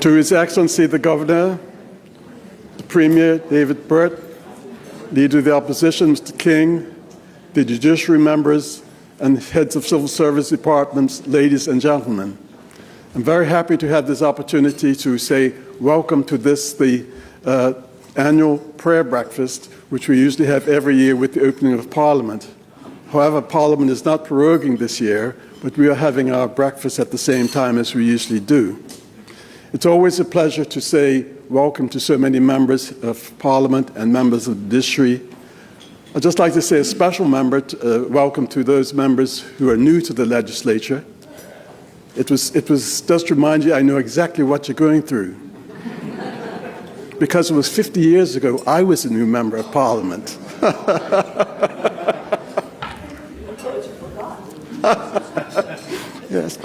To His Excellency the Governor, the Premier David Burt, Leader of the Opposition Mr. King, the judiciary members, and heads of civil service departments, ladies and gentlemen. I'm very happy to have this opportunity to say welcome to this, the annual prayer breakfast, which we usually have every year with the opening of Parliament. However, Parliament is not proroguing this year, but we are having our breakfast at the same time as we usually do. It's always a pleasure to say welcome to so many members of Parliament and members of the judiciary. I'd just like to say a special welcome to those members who are new to the legislature. It was just to remind you, I know exactly what you're going through. Because it was 50 years ago, I was a new member of Parliament. Yes.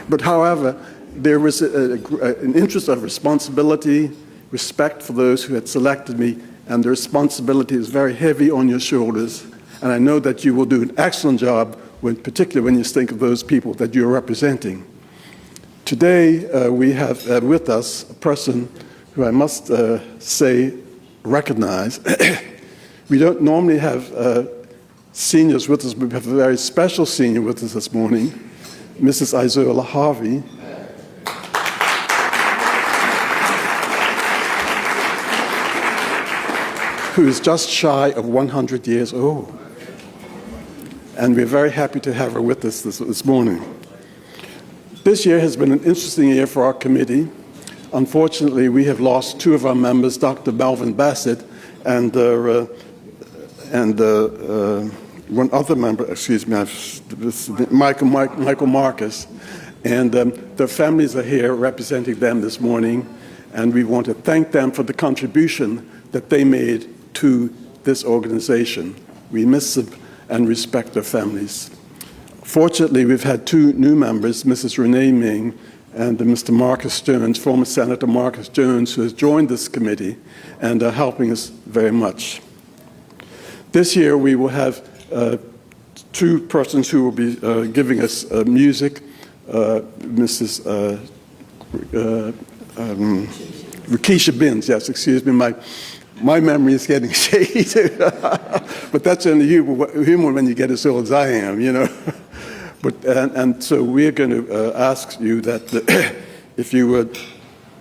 But however, there was an interest of responsibility, respect for those who had selected me, and the responsibility is very heavy on your shoulders. And I know that you will do an excellent job, particularly when you think of those people that you're representing. Today, we have with us a person who I must recognize. We don't normally have seniors with us, but we have a very special senior with us this morning, Mrs. Isola Harvey. Who is just shy of 100 years old. And we're very happy to have her with us this morning. This year has been an interesting year for our committee. Unfortunately, we have lost two of our members, Dr. Melvin Bassett and one other member, Michael Marcus. And their families are here representing them this morning, and we want to thank them for the contribution that they made to this organization. We miss them and respect their families. Fortunately, we've had two new members, Mrs. Renee Ming and Mr. Marcus Jones, former Senator Marcus Jones, who has joined this committee and are helping us very much. This year, we will have two persons who will be giving us music, Mrs. Rakesha Binns, yes, excuse me, my memory is getting shaky too. But that's only humor when you get as old as I am, you know. But, and so we're going to ask you that if you would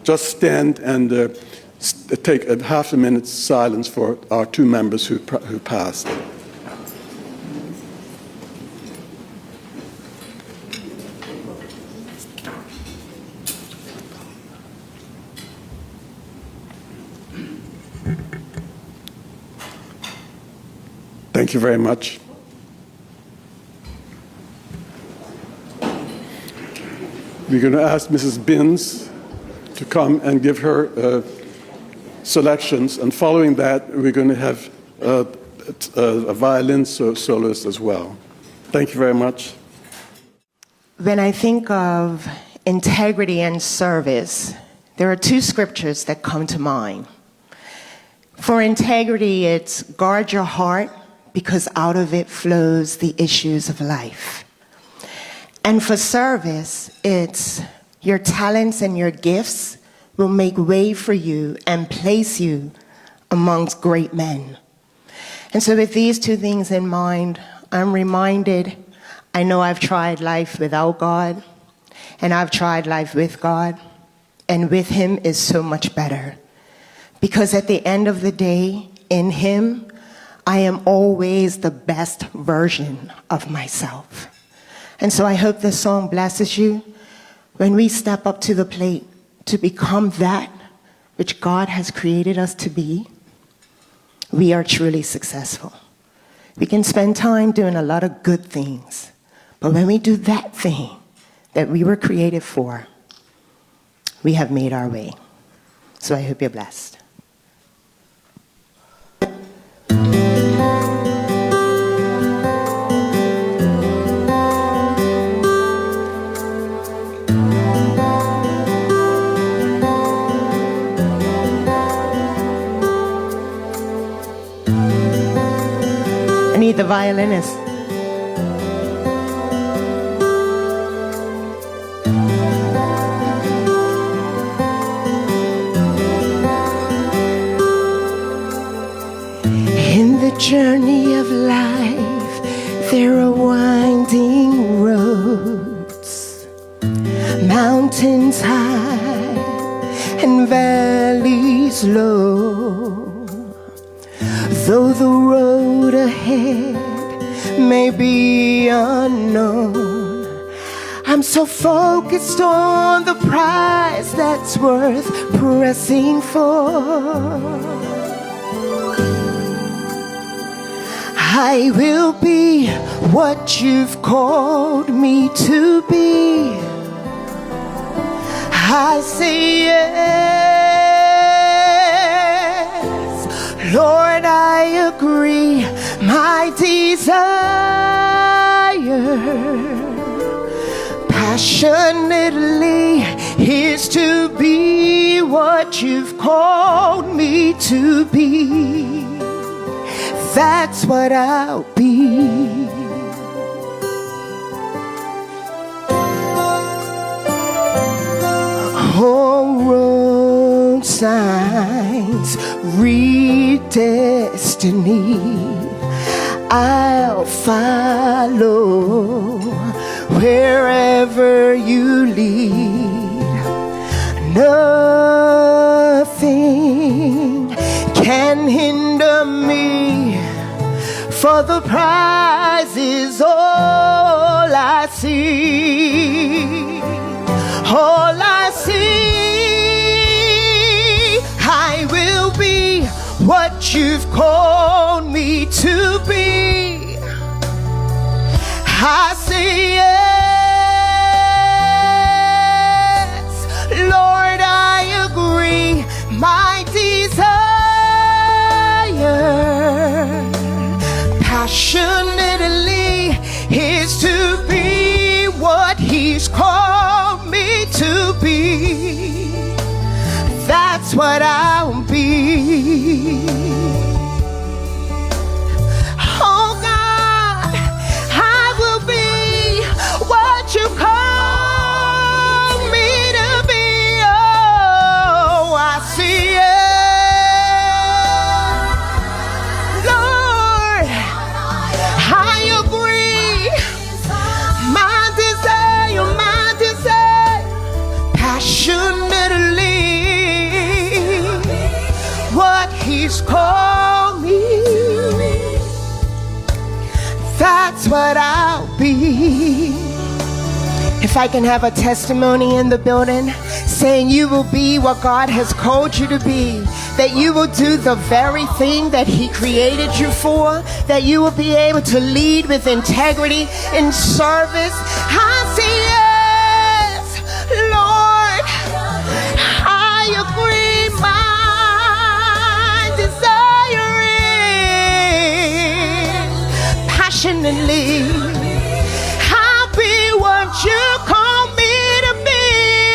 just stand and take a half a minute's silence for our two members who passed. Thank you very much. We're going to ask Mrs. Binns to come and give her selections, and following that, we're going to have a violin soloist as well. Thank you very much. When I think of integrity and service, there are two scriptures that come to mind. For integrity, it's guard your heart, because out of it flows the issues of life. And for service, it's your talents and your gifts will make way for you and place you amongst great men. And so with these two things in mind, I'm reminded, I know I've tried life without God, and I've tried life with God, and with Him is so much better. Because at the end of the day, in Him, I am always the best version of myself. And so I hope this song blesses you when we step up to the plate to become that which God has created us to be. We are truly successful. We can spend time doing a lot of good things, but when we do that thing that we were created for, we have made our way. So I hope you're blessed. I need the violinist. journey of life, there are winding roads, mountains high and valleys low. Though the road ahead may be unknown, I'm so focused on the prize that's worth pressing for. I will be what you've called me to be. I say yes, Lord, I agree. My desire passionately is to be what you've called me to be. That's what I'll be. Oh, road signs read destiny. I'll follow wherever you lead. Nothing can hinder me, for the prize is all I see. All I see. I will be what you've called me to be. I say yes, Lord, I agree. My desire passionately is to be what He's called me to be. That's what I'll be. Oh God, I will be what you call me to be. Oh, I see it, Lord, I agree. My desire, passionately what He's called me, that's what I'll be. If I can have a testimony in the building saying you will be what God has called you to be, that you will do the very thing that He created you for, that you will be able to lead with integrity in service. I say yes, Lord, I agree. My desire is passionately, I'll be what you call me to be.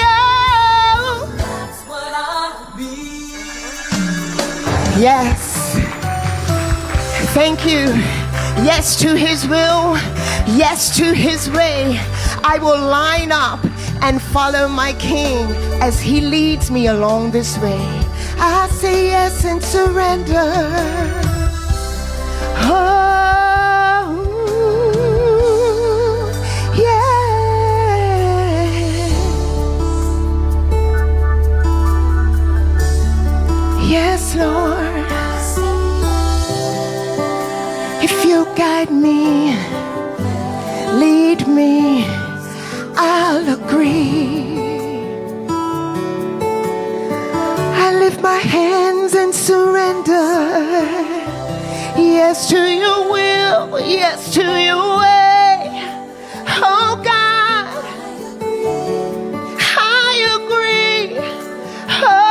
Oh, that's what I'll be. Yes. Thank you. Yes to His will. Yes to His way. I will line up and follow my King as He leads me along this way. I say yes and surrender. Oh, yes. Yes, Lord. If you guide me, lead me, I'll agree. I lift my hands and surrender. Yes to your will, yes to your way. Oh God, I agree. Oh,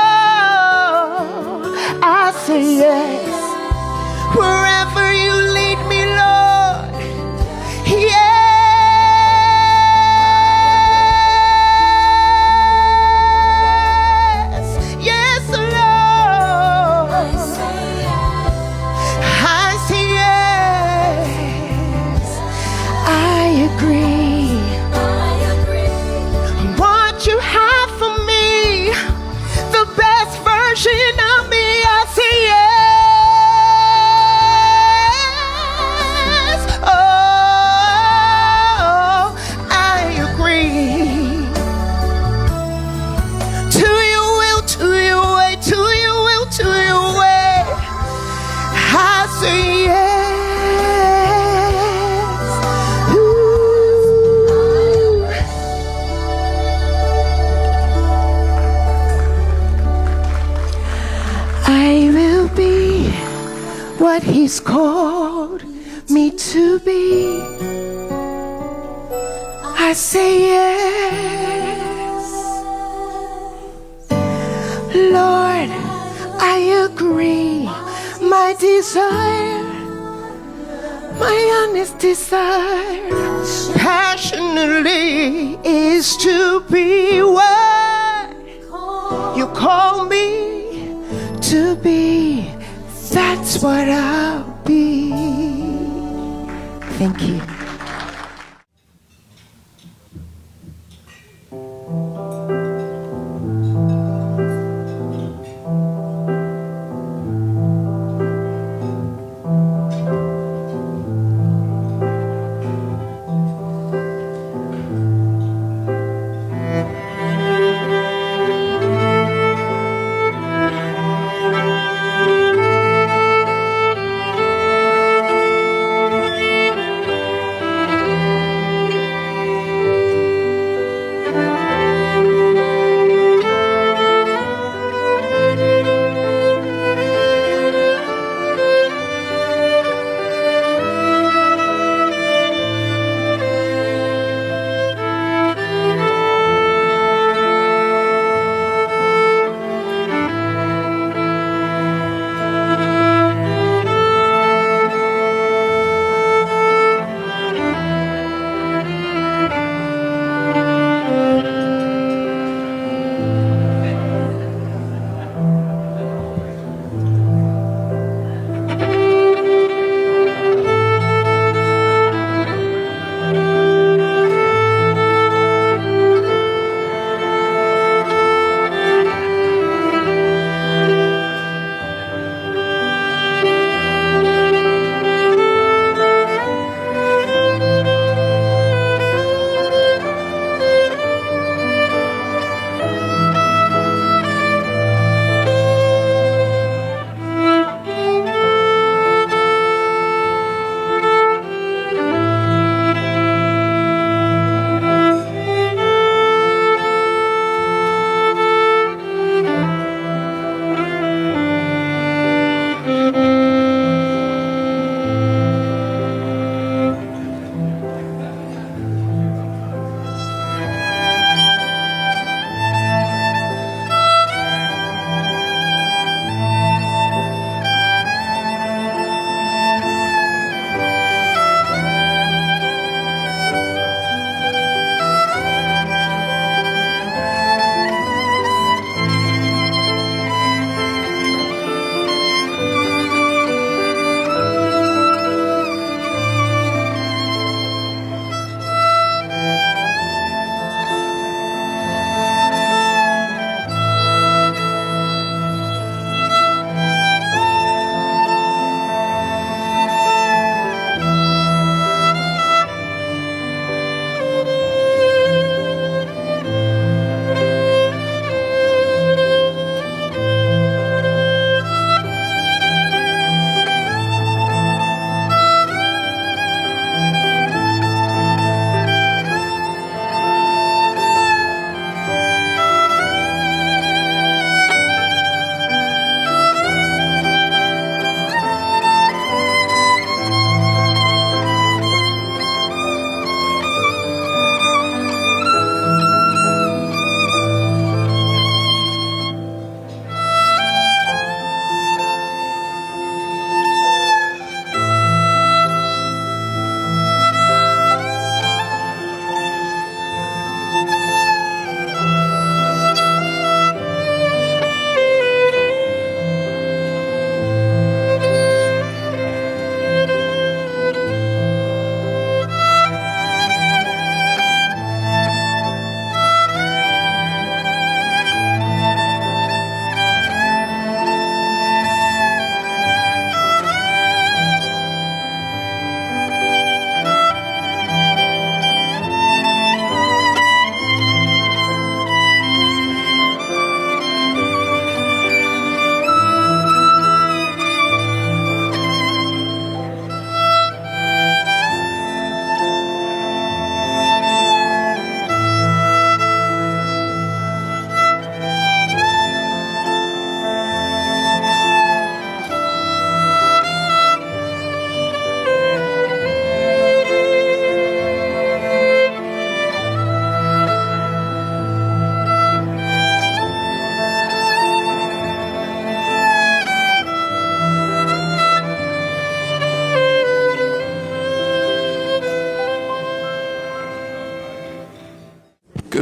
I say yes. Wherever you lead me, Lord. Yes. He's called me to be. I say yes. Lord, I agree. My desire, my honest desire, passionately is to be what you call me to be. That's what I'll be. Thank you.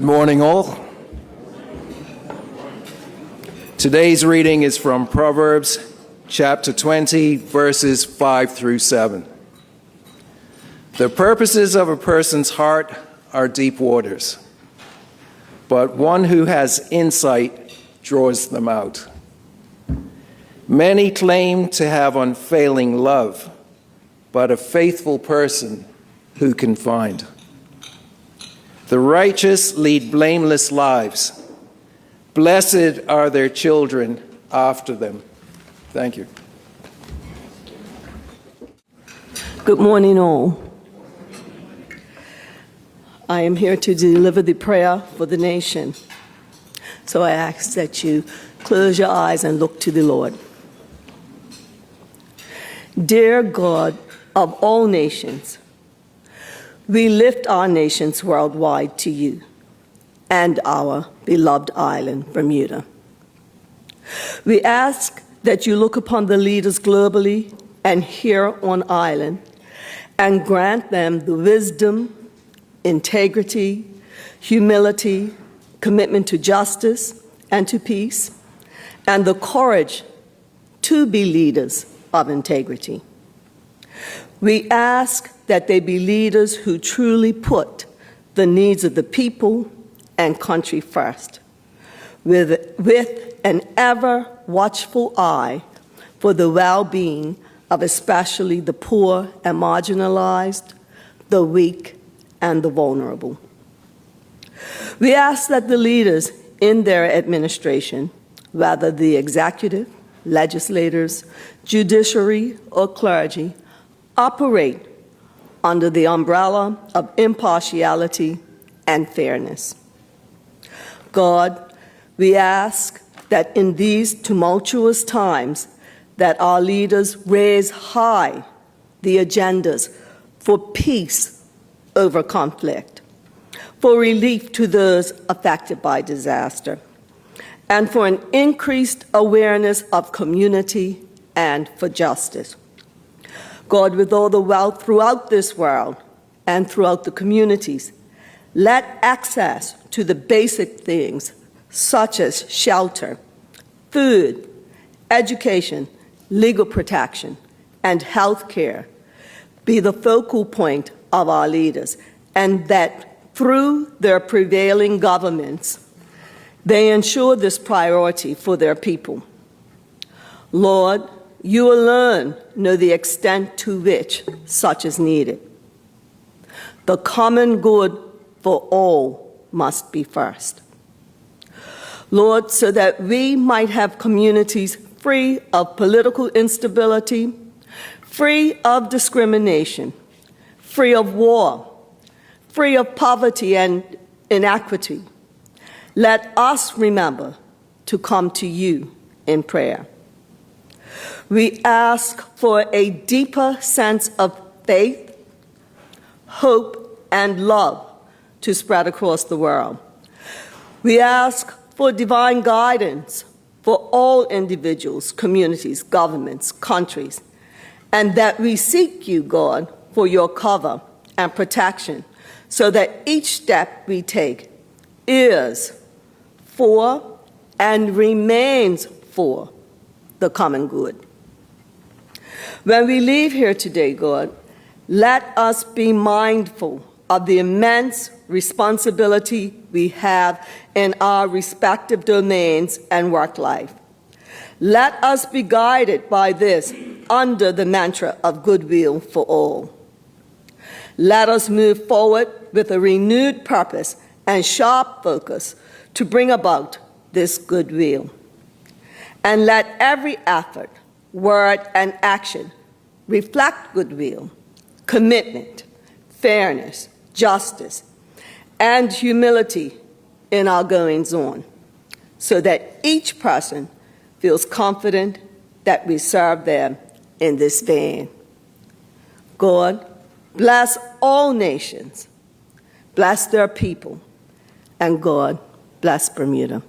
Good morning, all. Today's reading is from Proverbs chapter 20, verses 5 through 7. The purposes of a person's heart are deep waters, but one who has insight draws them out. Many claim to have unfailing love, but a faithful person who can find? The righteous lead blameless lives. Blessed are their children after them. Thank you. Good morning, all. I am here to deliver the prayer for the nation. So I ask that you close your eyes and look to the Lord. Dear God of all nations, we lift our nations worldwide to you and our beloved island, Bermuda. We ask that you look upon the leaders globally and here on island and grant them the wisdom, integrity, humility, commitment to justice and to peace, and the courage to be leaders of integrity. We ask that they be leaders who truly put the needs of the people and country first, with an ever watchful eye for the well-being of especially the poor and marginalized, the weak, and the vulnerable. We ask that the leaders in their administration, whether the executive, legislators, judiciary, or clergy, operate under the umbrella of impartiality and fairness. God, we ask that in these tumultuous times that our leaders raise high the agendas for peace over conflict, for relief to those affected by disaster, and for an increased awareness of community and for justice. God, with all the wealth throughout this world and throughout the communities, let access to the basic things such as shelter, food, education, legal protection, and health care be the focal point of our leaders, and that through their prevailing governments, they ensure this priority for their people. Lord, you alone know the extent to which such is needed. The common good for all must be first. Lord, so that we might have communities free of political instability, free of discrimination, free of war, free of poverty and inequity, let us remember to come to you in prayer. We ask for a deeper sense of faith, hope, and love to spread across the world. We ask for divine guidance for all individuals, communities, governments, countries, and that we seek you, God, for your cover and protection so that each step we take is for and remains for the common good. When we leave here today, God, let us be mindful of the immense responsibility we have in our respective domains and work life. Let us be guided by this under the mantra of goodwill for all. Let us move forward with a renewed purpose and sharp focus to bring about this goodwill. And let every effort, word, and action reflect goodwill, commitment, fairness, justice, and humility in our goings on, so that each person feels confident that we serve them in this vein. God, bless all nations, bless their people, and God, bless Bermuda.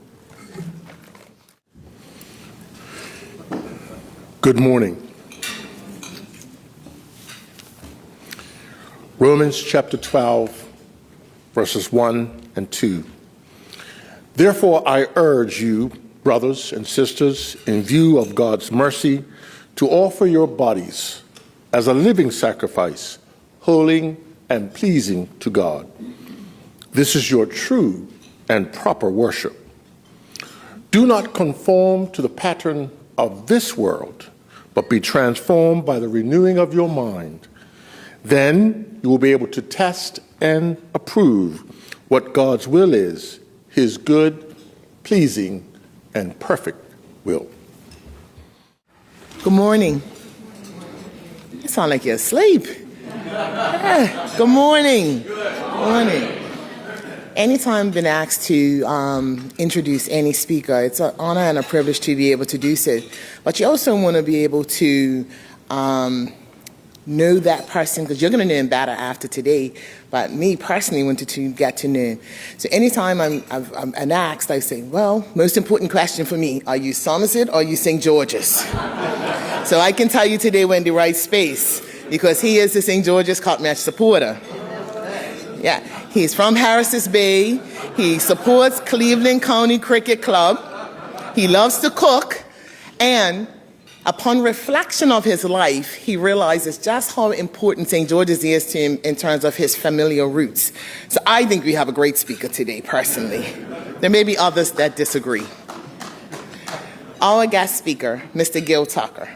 Good morning. Romans chapter 12, verses 1 and 2 Therefore, I urge you, brothers and sisters, in view of God's mercy, to offer your bodies as a living sacrifice, holy and pleasing to God. This is your true and proper worship. Do not conform to the pattern of this world, but be transformed by the renewing of your mind. Then you will be able to test and approve what God's will is, his good, pleasing, and perfect will. Good morning. You sound like you're asleep. Yeah. Good morning. Good morning. Anytime I've been asked to introduce any speaker, it's an honor and a privilege to be able to do so. But you also want to be able to know that person, because you're going to know him better after today. But me personally wanted to get to know him. So anytime I'm asked, I say, well, most important question for me, are you Somerset or are you St. George's? So I can tell you today we're in the right space, because he is the St. George's Cup match supporter. Yeah, he's from Harris's Bay. He supports Cleveland County Cricket Club. He loves to cook, and upon reflection of his life, he realizes just how important St. George's is to him in terms of his familial roots. So I think we have a great speaker today, personally. There may be others that disagree. Our guest speaker, Mr. Gil Tucker.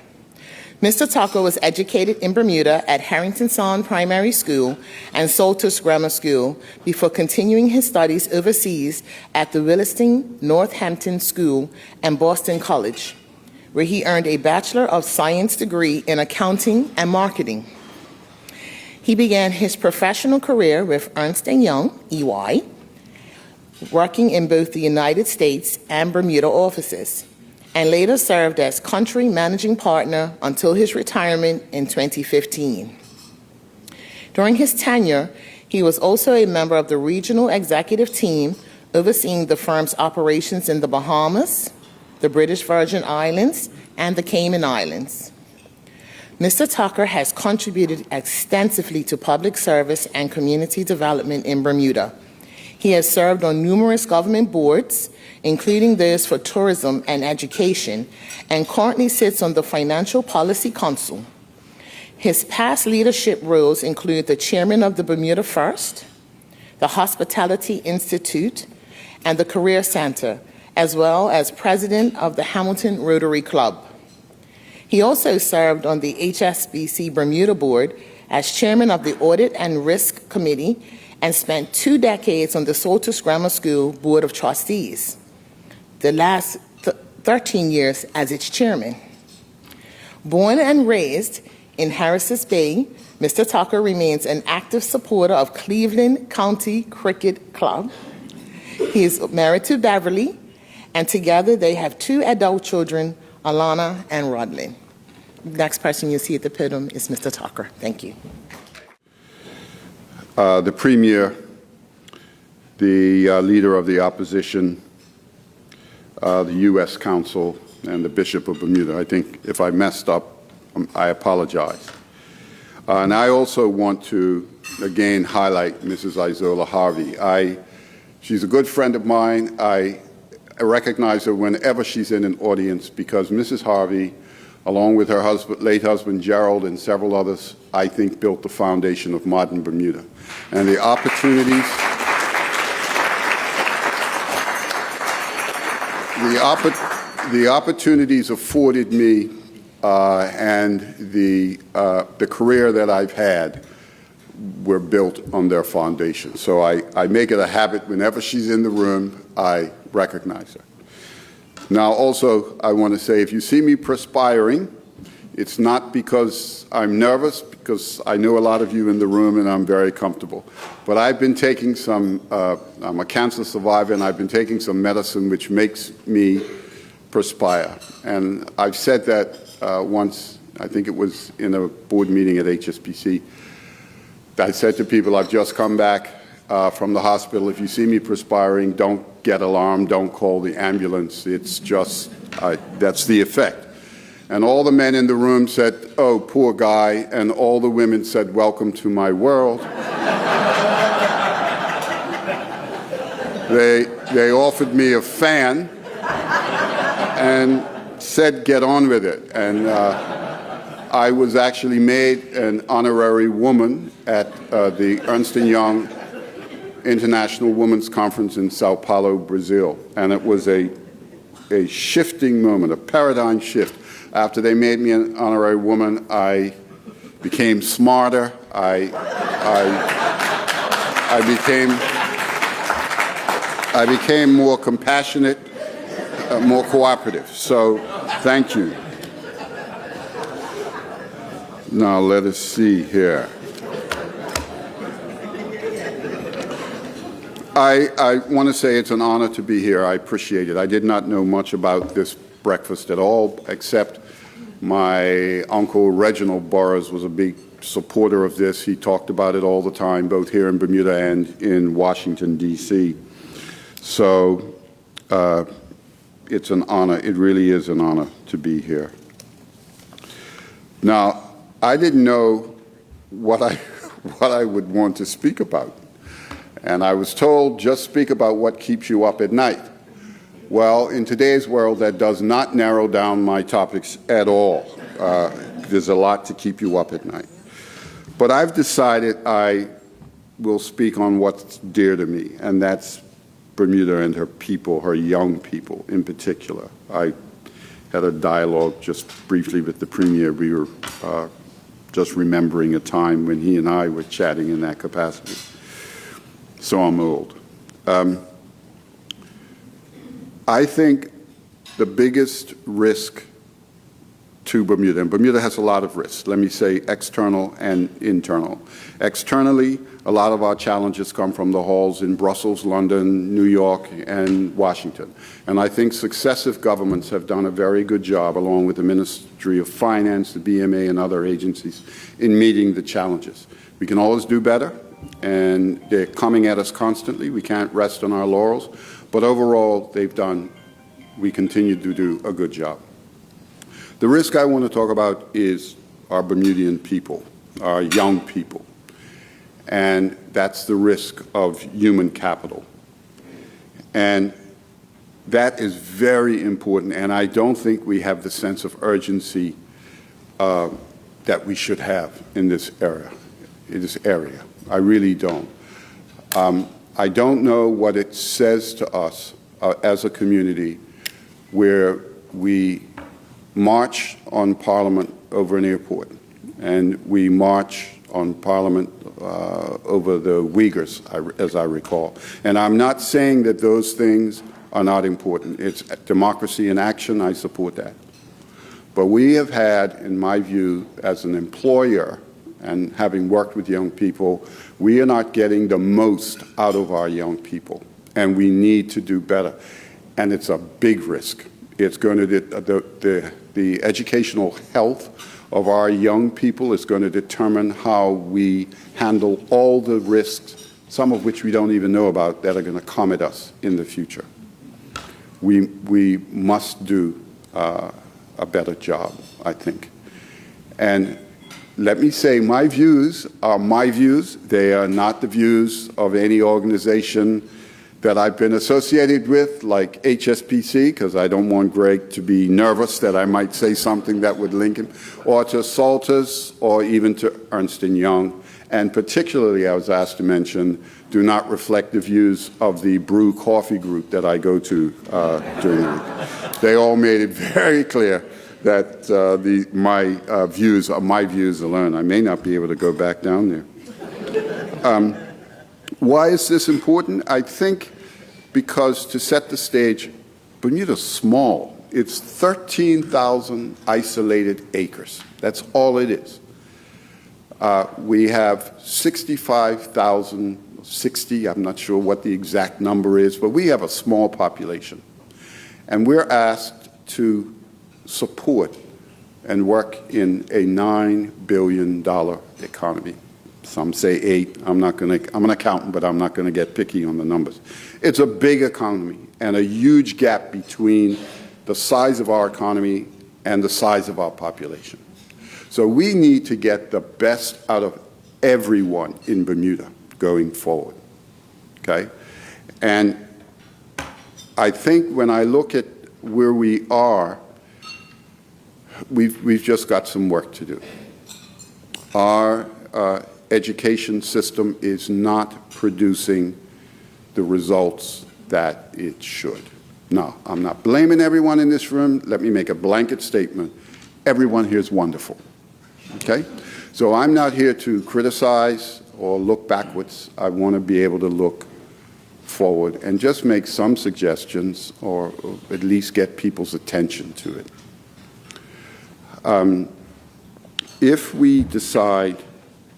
Mr. Tucker was educated in Bermuda at Harrington Sound Primary School and Saltus Grammar School before continuing his studies overseas at the Williston Northampton School and Boston College, where he earned a Bachelor of Science degree in accounting and marketing. He began his professional career with Ernst & Young, EY, working in both the United States and Bermuda offices, and later served as country managing partner until his retirement in 2015. During his tenure, he was also a member of the regional executive team overseeing the firm's operations in the Bahamas, the British Virgin Islands, and the Cayman Islands. Mr. Tucker has contributed extensively to public service and community development in Bermuda. He has served on numerous government boards, including those for tourism and education, and currently sits on the Financial Policy Council. His past leadership roles include the chairman of the Bermuda First, the Hospitality Institute, and the Career Center, as well as president of the Hamilton Rotary Club. He also served on the HSBC Bermuda Board as chairman of the Audit and Risk Committee and spent 2 decades on the Saltus Grammar School Board of Trustees, the last 13 years as its chairman. Born and raised in Harris's Bay, Mr. Tucker remains an active supporter of Cleveland County Cricket Club. He is married to Beverly, and together they have 2 adult children, Alana and Rodlin. Next person you see at the podium is Mr. Tucker. Thank you. The Premier, the Leader of the Opposition, the U.S. Council, and the Bishop of Bermuda. I think if I messed up, I apologize. And I also want to, again, highlight Mrs. Isola Harvey. She's a good friend of mine. I recognize her whenever she's in an audience because Mrs. Harvey, along with her late husband Gerald and several others, I think built the foundation of modern Bermuda. And the opportunities afforded me and the career that I've had were built on their foundation. So I make it a habit whenever she's in the room, I recognize her. Now also, I want to say, if you see me perspiring, it's not because I'm nervous, because I know a lot of you in the room and I'm very comfortable. But I've been taking I'm a cancer survivor, and I've been taking some medicine which makes me perspire. And I've said that once, I think it was in a board meeting at HSBC. I said to people, I've just come back from the hospital. If you see me perspiring, don't get alarmed, don't call the ambulance. It's just, that's the effect. And all the men in the room said, oh, poor guy, and all the women said, welcome to my world. they offered me a fan and said, get on with it. And I was actually made an honorary woman at the Ernst & Young International Women's Conference in Sao Paulo, Brazil. And it was a shifting moment, a paradigm shift. After they made me an honorary woman, I became smarter. I became more compassionate, more cooperative. So, thank you. Now, let us see here. I want to say it's an honor to be here. I appreciate it. I did not know much about this breakfast at all, except my uncle Reginald Burroughs was a big supporter of this. He talked about it all the time, both here in Bermuda and in Washington, D.C. So it's an honor. It really is an honor to be here. Now, I didn't know what I would want to speak about. And I was told, just speak about what keeps you up at night. Well, in today's world, that does not narrow down my topics at all. There's a lot to keep you up at night. But I've decided I will speak on what's dear to me, and that's Bermuda and her people, her young people in particular. I had a dialogue just briefly with the Premier. We were just remembering a time when he and I were chatting in that capacity. So I'm old. I think the biggest risk to Bermuda, and Bermuda has a lot of risks, let me say external and internal. Externally, a lot of our challenges come from the halls in Brussels, London, New York, and Washington. And I think successive governments have done a very good job, along with the Ministry of Finance, the BMA, and other agencies, in meeting the challenges. We can always do better, and they're coming at us constantly. We can't rest on our laurels. But overall, we continue to do a good job. The risk I want to talk about is our Bermudian people, our young people. And that's the risk of human capital. And that is very important, and I don't think we have the sense of urgency that we should have in this area. I really don't. I don't know what it says to us as a community where we march on Parliament over an airport, and we march on Parliament over the Uyghurs, as I recall. And I'm not saying that those things are not important. It's democracy in action. I support that. But we have had, in my view, as an employer, and having worked with young people, we are not getting the most out of our young people, and we need to do better. And it's a big risk. It's going to the educational health of our young people is going to determine how we handle all the risks, some of which we don't even know about, that are going to come at us in the future. We must do a better job, I think. And let me say, my views are my views. They are not the views of any organization that I've been associated with, like HSBC, because I don't want Greg to be nervous that I might say something that would link him, or to Salters, or even to Ernst & Young. And particularly, I was asked to mention, do not reflect the views of the brew coffee group that I go to during the week. They all made it very clear that my views are my views alone. I may not be able to go back down there. Why is this important? I think because, to set the stage, Bermuda's small. It's 13,000 isolated acres. That's all it is. We have 65,000, 60, I'm not sure what the exact number is, but we have a small population. And we're asked to support and work in a $9 billion economy. Some say 8. I'm an accountant, but I'm not going to get picky on the numbers. It's a big economy and a huge gap between the size of our economy and the size of our population. So we need to get the best out of everyone in Bermuda going forward, okay? And I think when I look at where we are, we've just got some work to do. Our education system is not producing the results that it should. Now, I'm not blaming everyone in this room. Let me make a blanket statement. Everyone here is wonderful, okay? So I'm not here to criticize or look backwards. I want to be able to look forward and just make some suggestions or at least get people's attention to it. If we decide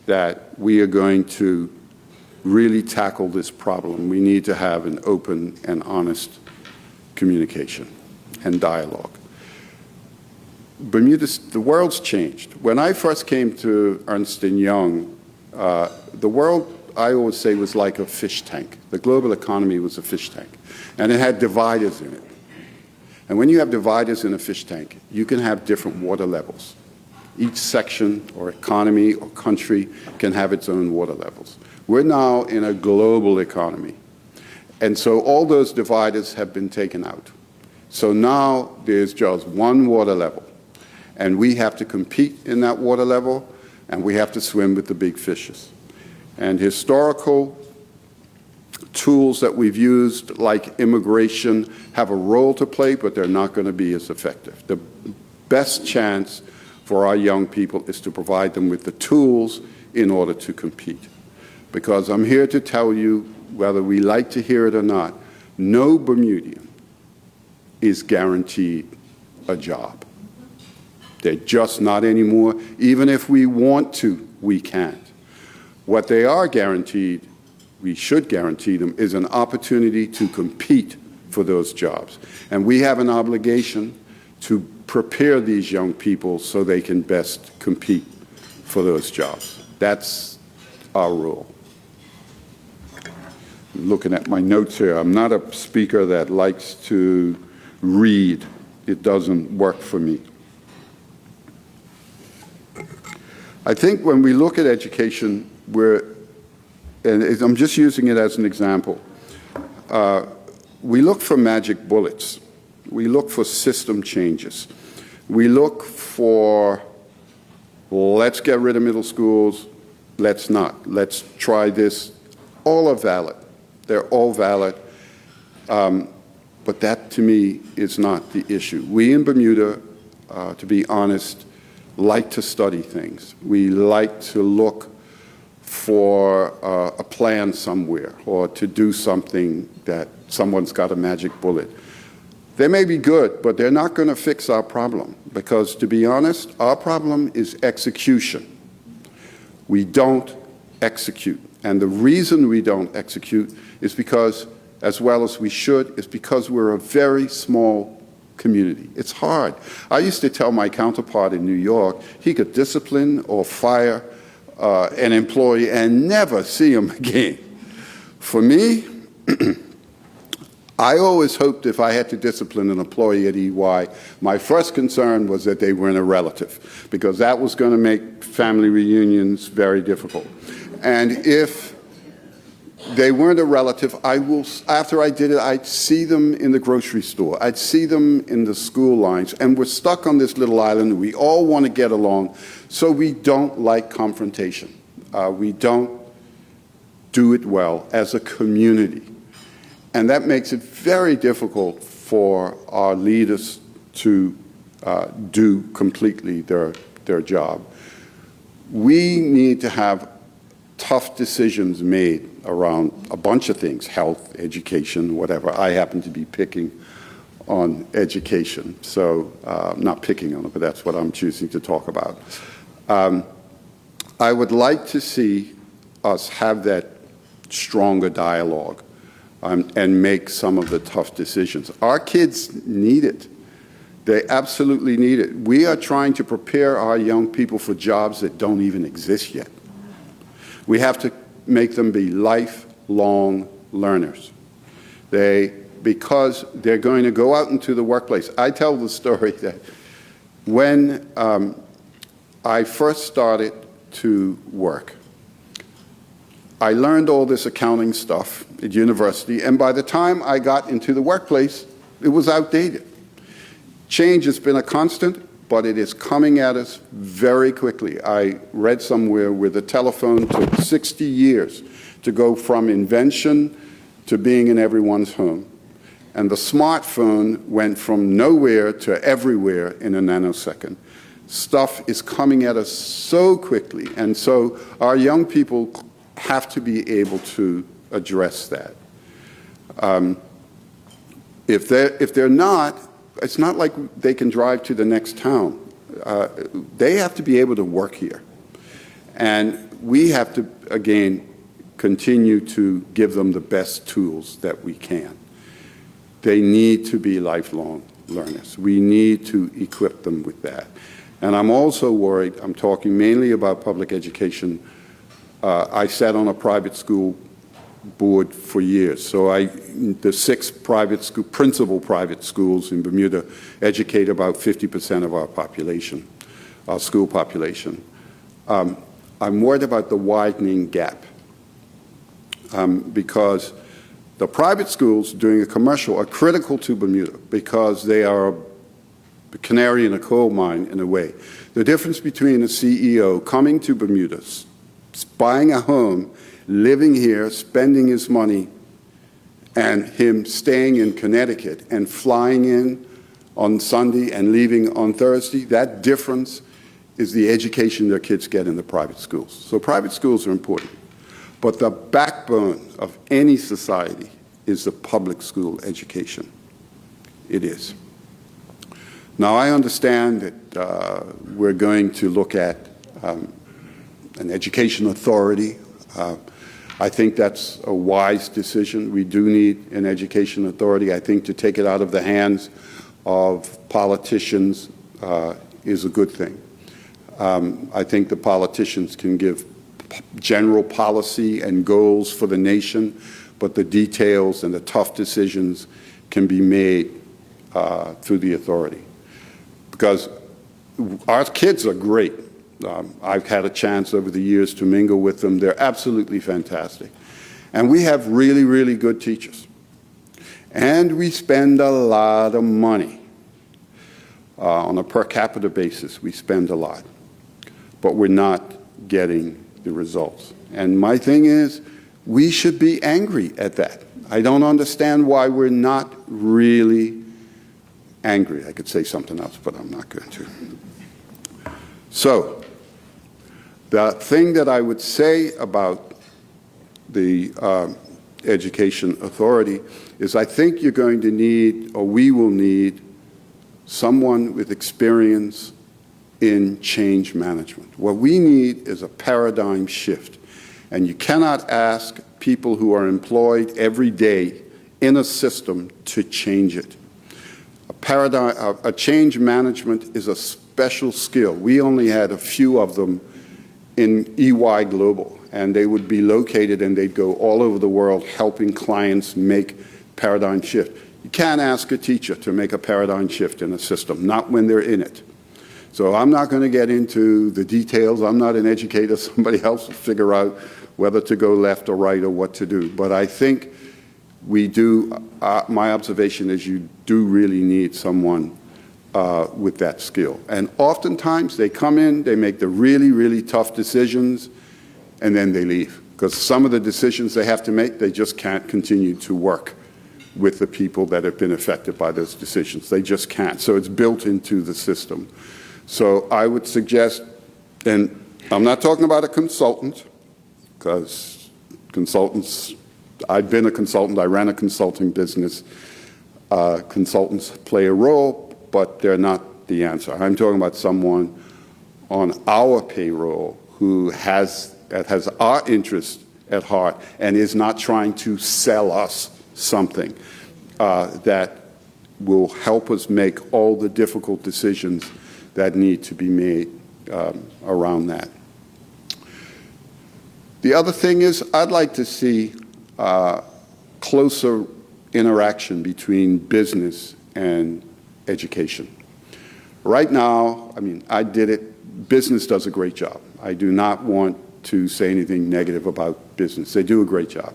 that we are going to really tackle this problem, we need to have an open and honest communication and dialogue. Bermuda, the world's changed. When I first came to Ernst & Young, the world, I always say, was like a fish tank. The global economy was a fish tank, and it had dividers in it. And when you have dividers in a fish tank, you can have different water levels. Each section or economy or country can have its own water levels. We're now in a global economy. And so all those dividers have been taken out. So now there's just one water level. And we have to compete in that water level, and we have to swim with the big fishes. And historical tools that we've used, like immigration, have a role to play, but they're not going to be as effective. The best chance for our young people is to provide them with the tools in order to compete. Because I'm here to tell you, whether we like to hear it or not, no Bermudian is guaranteed a job. They're just not anymore. Even if we want to, we can't. What they are guaranteed, we should guarantee them, is an opportunity to compete for those jobs. And we have an obligation to prepare these young people so they can best compete for those jobs. That's our role. Looking at my notes here, I'm not a speaker that likes to read. It doesn't work for me. I think when we look at education, and I'm just using it as an example, we look for magic bullets. We look for system changes. We look for, let's get rid of middle schools, let's not. Let's try this. All are valid. They're all valid. But that, to me, is not the issue. We in Bermuda, to be honest, like to study things. We like to look for a plan somewhere or to do something that someone's got a magic bullet. They may be good, but they're not going to fix our problem because, to be honest, our problem is execution. We don't execute. And the reason we don't execute is because, as well as we should, is because we're a very small community. It's hard. I used to tell my counterpart in New York he could discipline or fire an employee and never see him again. For me, I always hoped if I had to discipline an employee at EY, my first concern was that they weren't a relative, because that was going to make family reunions very difficult. And if they weren't a relative, after I did it, I'd see them in the grocery store. I'd see them in the school lines. And we're stuck on this little island. We all want to get along, so we don't like confrontation. We don't do it well as a community. And that makes it very difficult for our leaders to do completely their job. We need to have tough decisions made around a bunch of things, health, education, whatever. I happen to be picking on education, so not picking on it, but that's what I'm choosing to talk about. I would like to see us have that stronger dialogue and make some of the tough decisions. Our kids need it. They absolutely need it. We are trying to prepare our young people for jobs that don't even exist yet. We have to make them be lifelong learners. Because they're going to go out into the workplace. I tell the story that when I first started to work, I learned all this accounting stuff at university, and by the time I got into the workplace, it was outdated. Change has been a constant, but it is coming at us very quickly. I read somewhere where the telephone took 60 years to go from invention to being in everyone's home. And the smartphone went from nowhere to everywhere in a nanosecond. Stuff is coming at us so quickly, and so our young people have to be able to address that. If they're not, it's not like they can drive to the next town. They have to be able to work here. And we have to, again, continue to give them the best tools that we can. They need to be lifelong learners. We need to equip them with that. And I'm also worried, I'm talking mainly about public education. I sat on a private school board for years. So the 6 principal private schools in Bermuda educate about 50% of our population, our school population. I'm worried about the widening gap because the private schools doing a commercial are critical to Bermuda because they are a canary in a coal mine in a way. The difference between a CEO coming to Bermuda, buying a home, living here, spending his money, and him staying in Connecticut and flying in on Sunday and leaving on Thursday, that difference is the education their kids get in the private schools. So private schools are important. But the backbone of any society is the public school education. It is. Now, I understand that we're going to look at an education authority. I think that's a wise decision. We do need an education authority. I think to take it out of the hands of politicians is a good thing. I think the politicians can give general policy and goals for the nation, but the details and the tough decisions can be made through the authority. Because our kids are great. I've had a chance over the years to mingle with them. They're absolutely fantastic. And we have really, really good teachers. And we spend a lot of money. On a per capita basis, we spend a lot. But we're not getting the results. And my thing is, we should be angry at that. I don't understand why we're not really angry. I could say something else, but I'm not going to. So, the thing that I would say about the Education Authority is I think you're going to need, or we will need, someone with experience in change management. What we need is a paradigm shift. And you cannot ask people who are employed every day in a system to change it. A change management is a special skill. We only had a few of them in EY Global, and they would be located and they'd go all over the world helping clients make paradigm shift. You can't ask a teacher to make a paradigm shift in a system, not when they're in it. So I'm not going to get into the details. I'm not an educator. Somebody else will figure out whether to go left or right or what to do. But I think we do, my observation is you do really need someone with that skill. And oftentimes they come in, they make the really, really tough decisions, and then they leave. Because some of the decisions they have to make, they just can't continue to work with the people that have been affected by those decisions. They just can't. So it's built into the system. So I would suggest, and I'm not talking about a consultant, because consultants, I've been a consultant, I ran a consulting business. Consultants play a role, but they're not the answer. I'm talking about someone on our payroll who has our interest at heart and is not trying to sell us something that will help us make all the difficult decisions that need to be made around that. The other thing is I'd like to see closer interaction between business and education. Right now, I mean, I did it. Business does a great job. I do not want to say anything negative about business. They do a great job.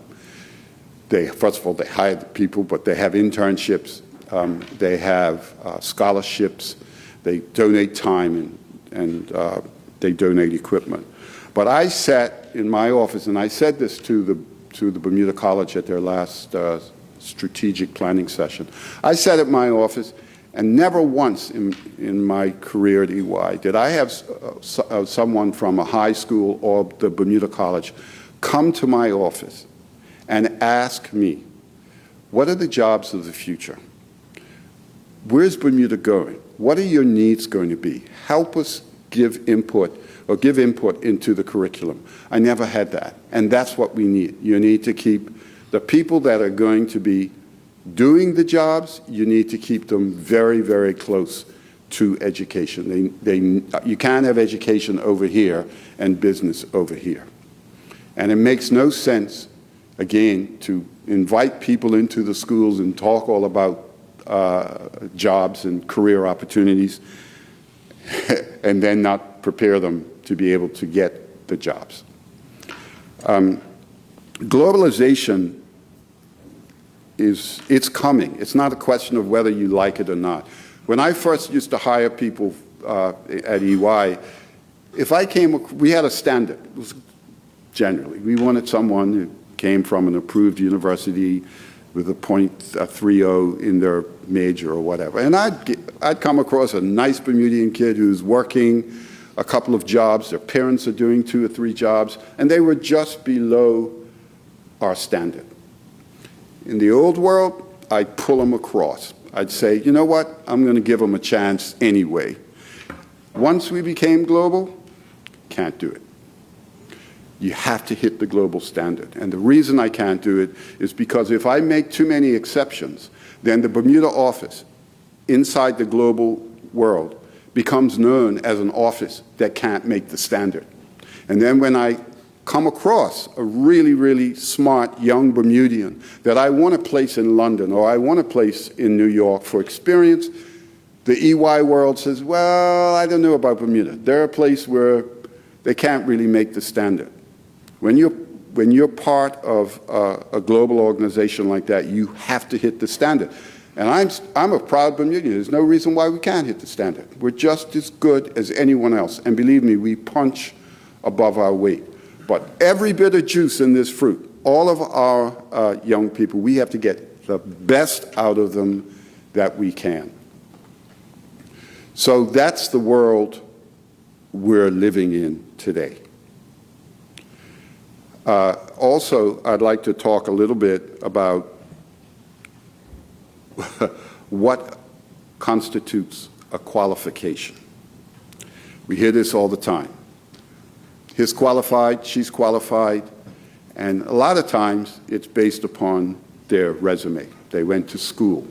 First of all, they hire the people, but they have internships, they have scholarships, they donate time, and they donate equipment. But I sat in my office, and I said this to the Bermuda College at their last strategic planning session. I sat at my office, and never once in my career at EY did I have someone from a high school or the Bermuda College come to my office and ask me, what are the jobs of the future? Where's Bermuda going? What are your needs going to be? Help us give input into the curriculum. I never had that, and that's what we need. You need to keep the people that are going to be doing the jobs, you need to keep them very, very close to education. You can't have education over here and business over here. And it makes no sense, again, to invite people into the schools and talk all about jobs and career opportunities and then not prepare them to be able to get the jobs. Globalization it's coming. It's not a question of whether you like it or not. When I first used to hire people at EY, we had a standard. It was generally, we wanted someone who came from an approved university with a .30 in their major or whatever. And I'd come across a nice Bermudian kid who's working a couple of jobs, their parents are doing 2 or 3 jobs, and they were just below our standard. In the old world, I'd pull them across. I'd say, you know what, I'm going to give them a chance anyway. Once we became global, can't do it. You have to hit the global standard. And the reason I can't do it is because if I make too many exceptions, then the Bermuda office inside the global world becomes known as an office that can't make the standard. And then when I come across a really, really smart young Bermudian that I want to place in London or I want to place in New York for experience, the EY world says, well, I don't know about Bermuda. They're a place where they can't really make the standard. When you're part of a global organization like that, you have to hit the standard. And I'm a proud Bermudian. There's no reason why we can't hit the standard. We're just as good as anyone else. And believe me, we punch above our weight. But every bit of juice in this fruit, all of our young people, we have to get the best out of them that we can. So that's the world we're living in today. Also, I'd like to talk a little bit about what constitutes a qualification. We hear this all the time. He's qualified, she's qualified, and a lot of times it's based upon their resume. They went to school.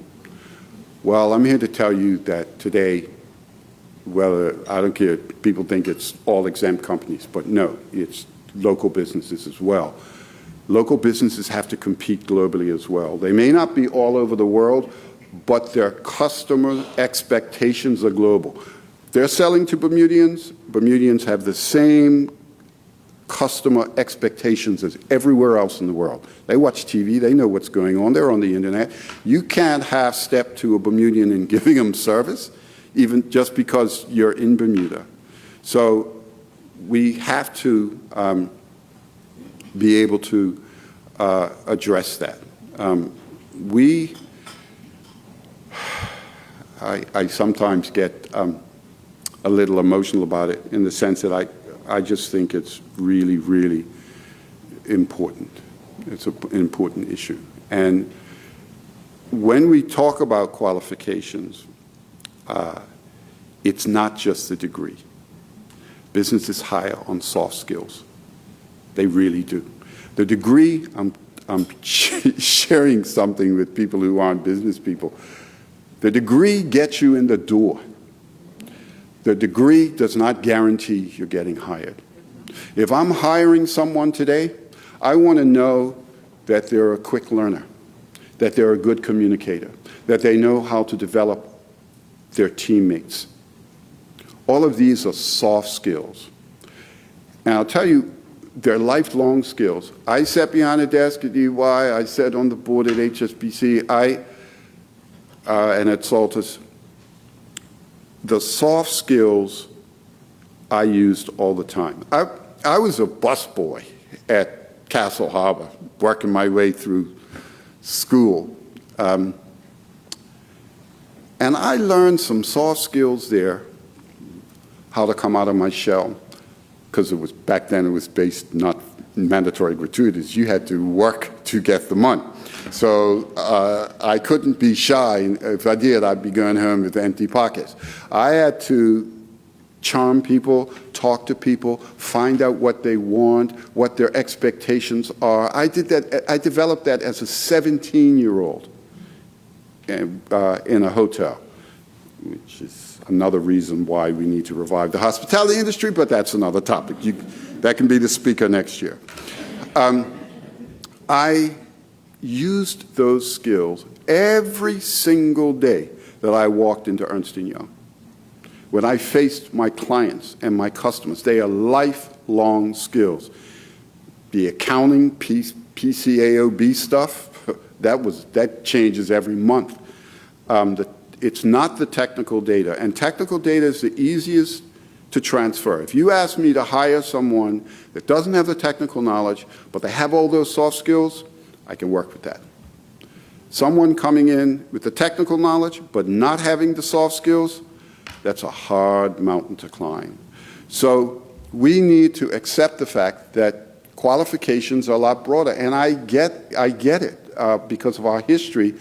Well, I'm here to tell you that today, whether, I don't care, people think it's all exempt companies, but no, it's local businesses as well. Local businesses have to compete globally as well. They may not be all over the world, but their customer expectations are global. They're selling to Bermudians. Bermudians have the same customer expectations as everywhere else in the world. They watch TV, they know what's going on, they're on the internet. You can't half-step to a Bermudian in giving them service, even just because you're in Bermuda. So we have to be able to address that. I sometimes get a little emotional about it in the sense that I just think it's really, really important. It's an important issue. And when we talk about qualifications, it's not just the degree. Businesses hire on soft skills. They really do. The degree, I'm sharing something with people who aren't business people. The degree gets you in the door. The degree does not guarantee you're getting hired. If I'm hiring someone today, I want to know that they're a quick learner, that they're a good communicator, that they know how to develop their teammates. All of these are soft skills. And I'll tell you, they're lifelong skills. I sat behind a desk at EY. I sat on the board at HSBC. And at Saltus. The soft skills I used all the time. I was a busboy at Castle Harbor, working my way through school. And I learned some soft skills there, how to come out of my shell, because back then it was based not mandatory gratuities. You had to work to get the money. So I couldn't be shy. If I did, I'd be going home with empty pockets. I had to charm people, talk to people, find out what they want, what their expectations are. I did that. I developed that as a 17-year-old in a hotel, which is another reason why we need to revive the hospitality industry, but that's another topic. That can be the speaker next year. I used those skills every single day that I walked into Ernst & Young. When I faced my clients and my customers, they are lifelong skills. The accounting, PCAOB stuff, that changes every month. It's not the technical data, and technical data is the easiest to transfer. If you ask me to hire someone that doesn't have the technical knowledge, but they have all those soft skills, I can work with that. Someone coming in with the technical knowledge, but not having the soft skills, that's a hard mountain to climb. So we need to accept the fact that qualifications are a lot broader, and I get it because of our history,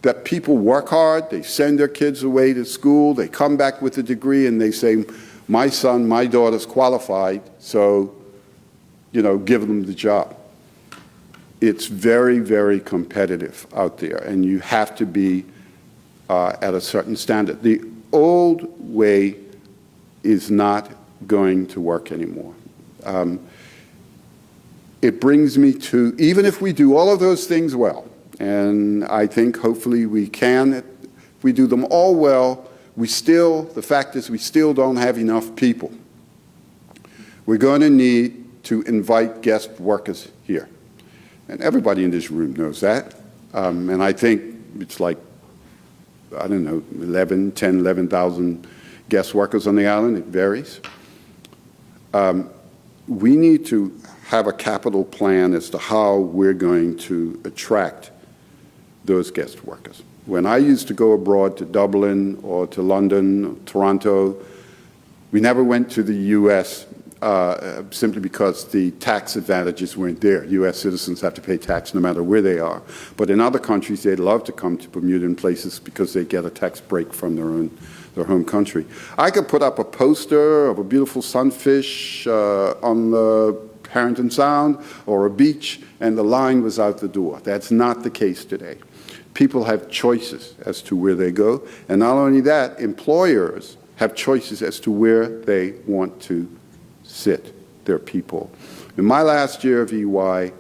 that people work hard, they send their kids away to school, they come back with a degree, and they say, my son, my daughter's qualified, so, give them the job. It's very, very competitive out there, and you have to be at a certain standard. The old way is not going to work anymore. It brings me to, even if we do all of those things well, and I think hopefully we can, if we do them all well, the fact is we still don't have enough people. We're going to need to invite guest workers here. And everybody in this room knows that. And I think it's like, 11,000 guest workers on the island. It varies. We need to have a capital plan as to how we're going to attract those guest workers. When I used to go abroad to Dublin or to London, or Toronto, we never went to the U.S. Simply because the tax advantages weren't there. U.S. citizens have to pay tax no matter where they are. But in other countries, they'd love to come to Bermudan places because they get a tax break from their home country. I could put up a poster of a beautiful sunfish on the Harrington Sound or a beach, and the line was out the door. That's not the case today. People have choices as to where they go, and not only that, employers have choices as to where they want to sit their people. In my last year of EY,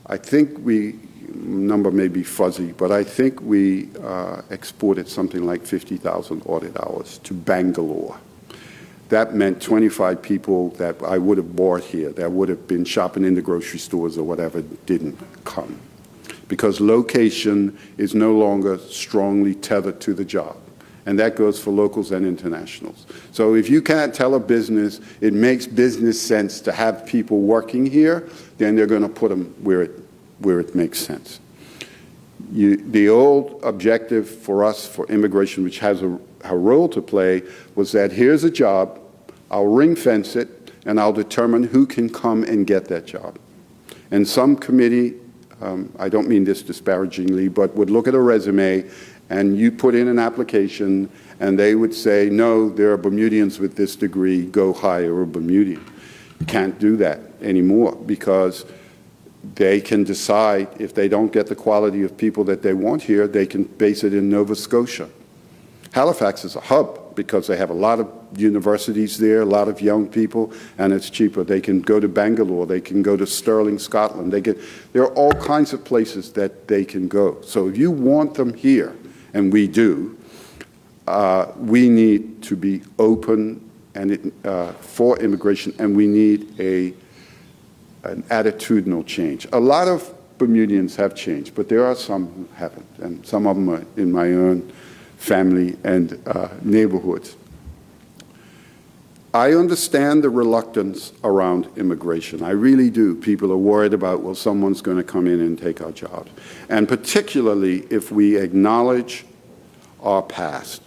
I think number may be fuzzy, but I think we exported something like 50,000 audit hours to Bangalore. That meant 25 people that I would have bought here, that would have been shopping in the grocery stores or whatever, didn't come. Because location is no longer strongly tethered to the job. And that goes for locals and internationals. So if you can't tell a business it makes business sense to have people working here, then they're going to put them where it makes sense. The old objective for us for immigration, which has a role to play, was that here's a job, I'll ring fence it, and I'll determine who can come and get that job. And some committee, I don't mean this disparagingly, but would look at a resume and you put in an application and they would say, no, there are Bermudians with this degree, go hire a Bermudian. You can't do that anymore because they can decide if they don't get the quality of people that they want here, they can base it in Nova Scotia. Halifax is a hub because they have a lot of universities there, a lot of young people, and it's cheaper. They can go to Bangalore, they can go to Stirling, Scotland. There are all kinds of places that they can go. So if you want them here, and we do, we need to be open and for immigration, and we need a an attitudinal change. A lot of Bermudians have changed, but there are some who haven't, and some of them are in my own family and neighborhoods. I understand the reluctance around immigration. I really do. People are worried about, well, someone's going to come in and take our jobs. And particularly if we acknowledge our past.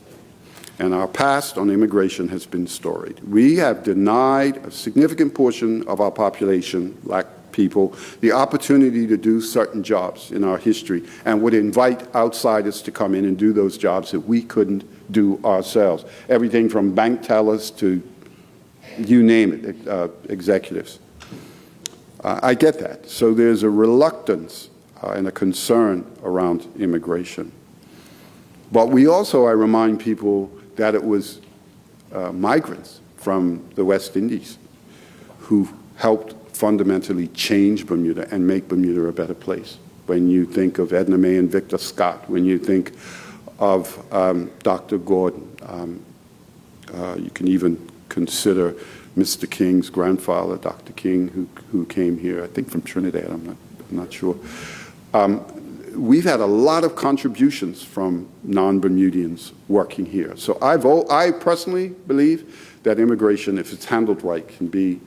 And our past on immigration has been storied. We have denied a significant portion of our population, black people, the opportunity to do certain jobs in our history, and would invite outsiders to come in and do those jobs that we couldn't do ourselves. Everything from bank tellers to you name it, executives. I get that. So there's a reluctance and a concern around immigration. But we also, I remind people that it was migrants from the West Indies who helped fundamentally change Bermuda and make Bermuda a better place. When you think of Edna May and Victor Scott, when you think of Dr. Gordon, you can even consider Mr. King's grandfather, Dr. King, who came here, I think from Trinidad, I'm not sure. We've had a lot of contributions from non-Bermudians working here. So I personally believe that immigration, if it's handled right, can be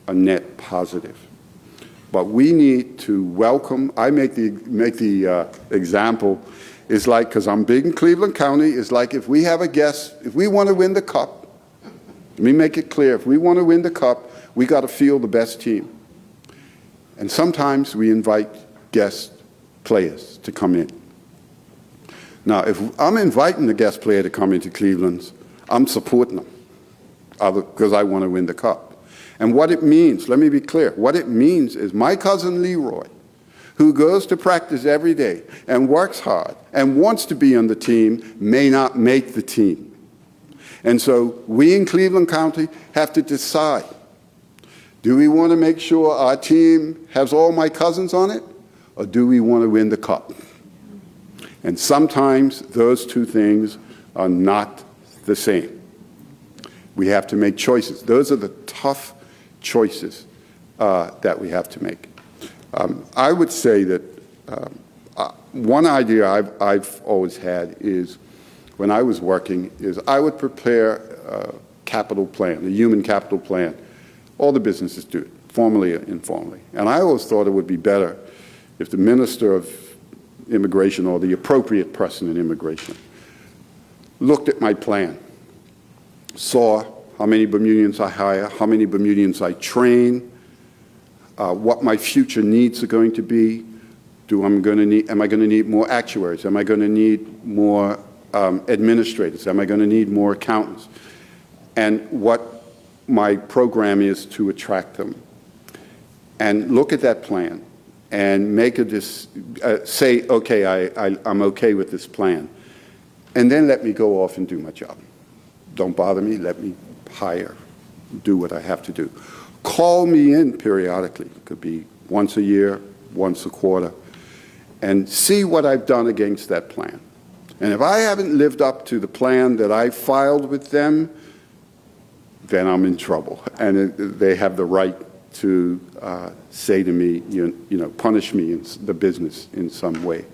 a net positive. But we need to welcome, I make the example, is like, because I'm big in Cleveland County, is like if we have a guest, if we want to win the cup, let me make it clear, if we want to win the cup, we got to field the best team. And sometimes we invite guest players to come in. Now, if I'm inviting the guest player to come into Cleveland, I'm supporting them because I want to win the cup. And what it means, let me be clear, what it means is my cousin Leroy, who goes to practice every day and works hard and wants to be on the team, may not make the team. And so we in Cleveland County have to decide, do we want to make sure our team has all my cousins on it, or do we want to win the cup? And sometimes those two things are not the same. We have to make choices. Those are the tough choices that we have to make. I would say that one idea I've always had is, when I was working, is I would prepare a capital plan, a human capital plan. All the businesses do it, formally or informally. And I always thought it would be better if the Minister of Immigration, or the appropriate person in immigration, looked at my plan, saw how many Bermudians I hire, how many Bermudians I train, what my future needs are going to be. Am I going to need more actuaries? Am I going to need more administrators? Am I going to need more accountants? And what my program is to attract them. And look at that plan and make say, okay, I'm okay with this plan. And then let me go off and do my job. Don't bother me, let me hire, do what I have to do. Call me in periodically. It could be once a year, once a quarter, and see what I've done against that plan. And if I haven't lived up to the plan that I filed with them, then I'm in trouble. And they have the right to say to me, punish me in the business in some way.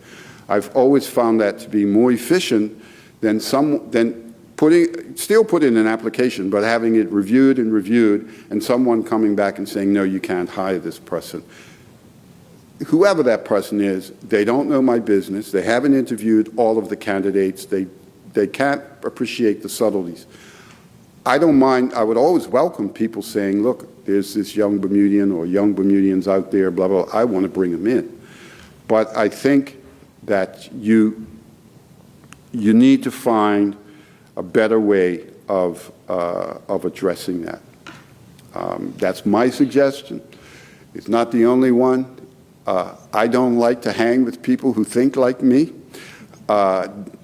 I've always found that to be more efficient than still putting an application, but having it reviewed, and someone coming back and saying, no, you can't hire this person. Whoever that person is, they don't know my business. They haven't interviewed all of the candidates. They can't appreciate the subtleties. I don't mind. I would always welcome people saying, look, there's this young Bermudian or young Bermudians out there, blah, blah, blah. I want to bring them in. But I think that you need to find a better way of addressing that. That's my suggestion. It's not the only one. I don't like to hang with people who think like me.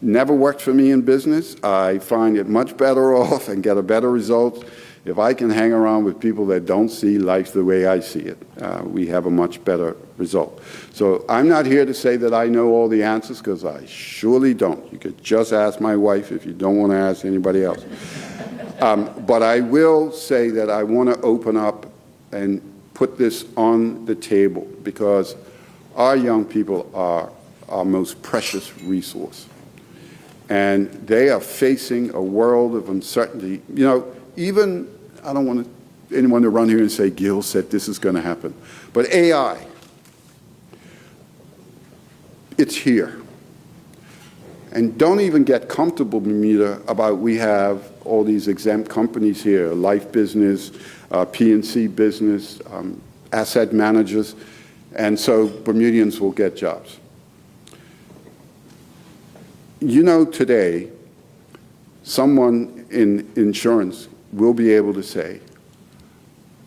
Never worked for me in business. I find it much better off and get a better result if I can hang around with people that don't see life the way I see it. We have a much better result. So I'm not here to say that I know all the answers, because I surely don't. You could just ask my wife if you don't want to ask anybody else. But I will say that I want to open up and put this on the table because our young people are our most precious resource. And they are facing a world of uncertainty. You know, even, I don't want anyone to run here and say, Gil said this is going to happen. But AI, it's here. And don't even get comfortable, Bermuda, about we have all these exempt companies here, life business, P&C business, asset managers, and so Bermudians will get jobs. You know, today, someone in insurance will be able to say,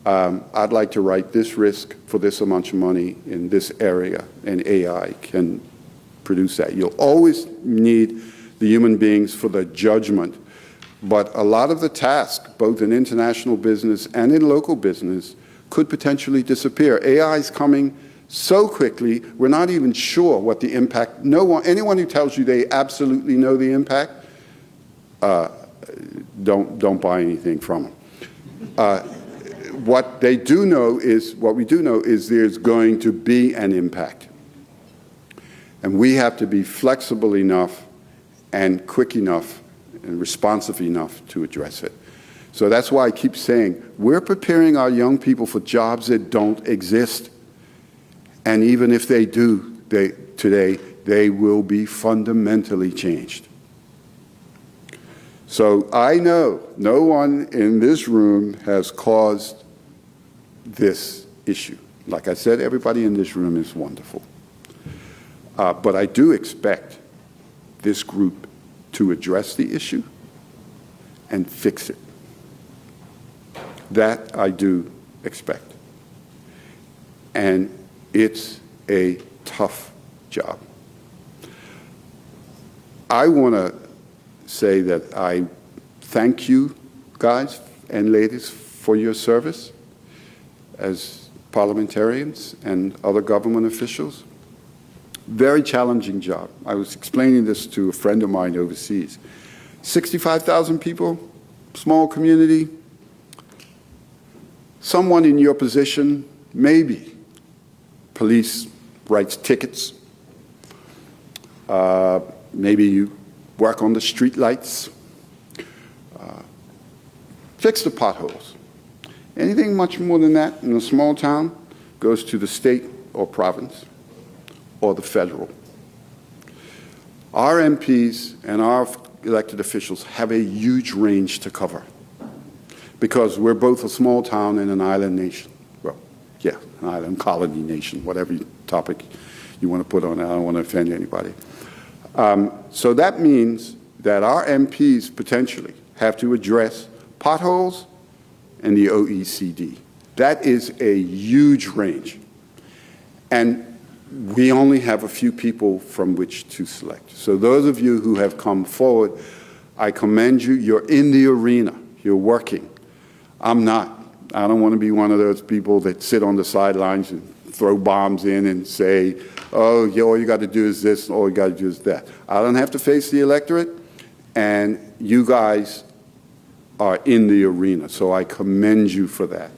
I'd like to write this risk for this amount of money in this area, and AI can produce that. You'll always need the human beings for the judgment, but a lot of the tasks, both in international business and in local business, could potentially disappear. AI is coming so quickly, we're not even sure what the impact. Anyone who tells you they absolutely know the impact, don't buy anything from them. What we do know is there's going to be an impact. And we have to be flexible enough and quick enough and responsive enough to address it. So that's why I keep saying, we're preparing our young people for jobs that don't exist. And even if they do today, they will be fundamentally changed. So I know no one in this room has caused this issue. Like I said, everybody in this room is wonderful. But I do expect this group to address the issue and fix it. That I do expect. And it's a tough job. I want to say that I thank you guys and ladies for your service as parliamentarians and other government officials. Very challenging job. I was explaining this to a friend of mine overseas. 65,000 people, small community. Someone in your position, maybe. Police writes tickets. Maybe you work on the street lights. Fix the potholes. Anything much more than that in a small town goes to the state or province or the federal. Our MPs and our elected officials have a huge range to cover because we're both a small town and an island nation. Well, yeah, an island colony nation, whatever topic you want to put on it. I don't want to offend anybody. So that means that our MPs potentially have to address potholes and the OECD. That is a huge range. And we only have a few people from which to select. So those of you who have come forward, I commend you. You're in the arena. You're working. I'm not. I don't want to be one of those people that sit on the sidelines and throw bombs in and say, oh, yeah, all you got to do is this, all you got to do is that. I don't have to face the electorate, and you guys are in the arena, so I commend you for that.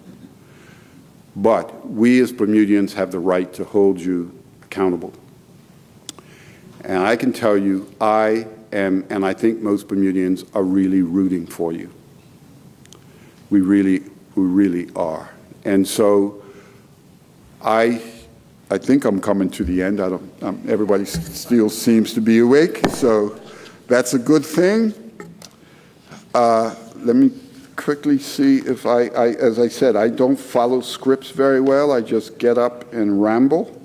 But we as Bermudians have the right to hold you accountable. And I can tell you, I am, and I think most Bermudians are really rooting for you. We really are. And so I think I'm coming to the end. Everybody still seems to be awake, so that's a good thing. Let me quickly see if as I said, I don't follow scripts very well. I just get up and ramble.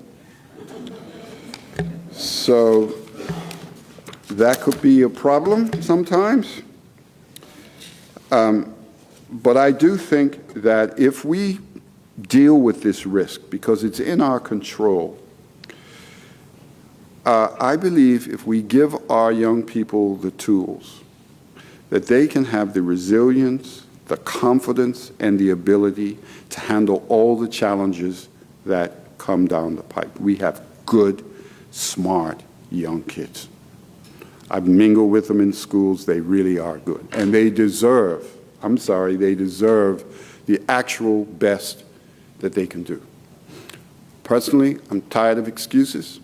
So that could be a problem sometimes. But I do think that if we deal with this risk, because it's in our control, I believe if we give our young people the tools, that they can have the resilience, the confidence, and the ability to handle all the challenges that come down the pipe. We have good, smart young kids. I've mingled with them in schools. They really are good. And they deserve, they deserve the actual best that they can do. Personally, I'm tired of excuses.